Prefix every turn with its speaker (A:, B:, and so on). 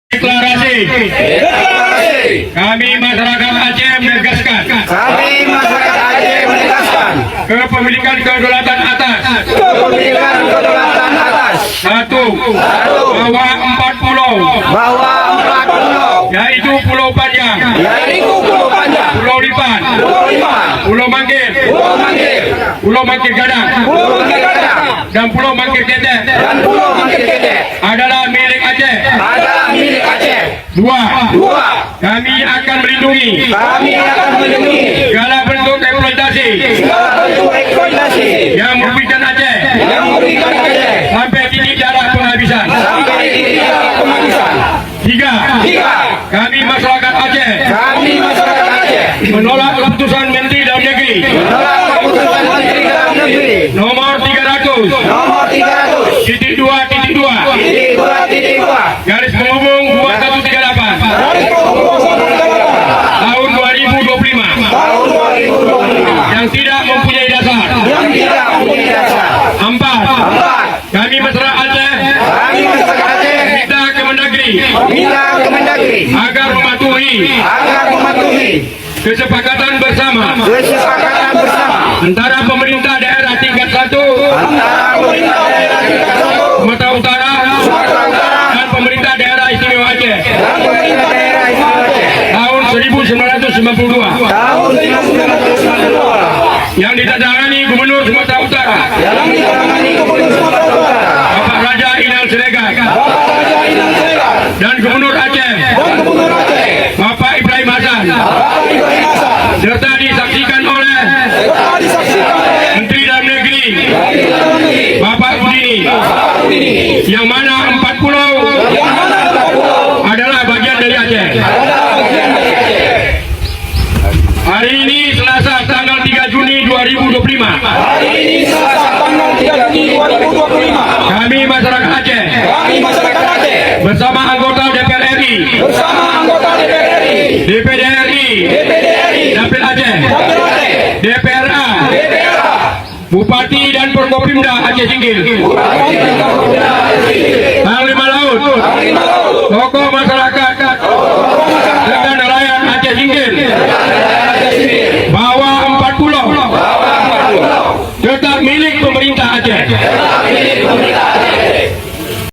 A: Deklarasi. Kami masyarakat Aceh menegaskan. Kepemilikan kedaulatan atas. Satu. Bahwa 4 pulau. Yaitu Pulau Panjang. Pulau Lipan. Pulau Mangkir. Pulau Mangkir Gadang. Dan Pulau Mangkir Ketek. Adalah milik Aceh. Dua. Kami akan melindungi segala bentuk eksploitasi yang merugikan Aceh sampai titik darah penghabisan. Tiga. Kami masyarakat Aceh menolak keputusan Menteri Dalam Negeri nomor 300.2.2 garis penghubung 2138 tahun 2025 yang tidak mempunyai dasar. Empat. Kami masyarakat Aceh minta Kemendagri agar mematuhi kesepakatan bersama antara pemerintah daerah tingkat 1 Sumatera Utara dan pemerintah daerah istimewa Aceh tahun 1992 yang ditandatangani Gubernur Sumatera Utara Bapak Raja Inal Siregar dan Gubernur Aceh Bapak Ibrahim Hasan, serta disaksikan oleh Menteri Dalam Negeri Bapak Budini, yang mana 4 pulau adalah bagian dari Aceh. Hari ini Selasa tanggal 3 Juni 2025 kami masyarakat Aceh bersama anggota DPR RI, DPD RI, Dapil Aceh, DPRA, Bupati dan Forkopimda Aceh Singgil, Panglima Laut, tokoh masyarakat dan nelayan Aceh Singgil, bahwa 4 pulau tetap milik pemerintah Aceh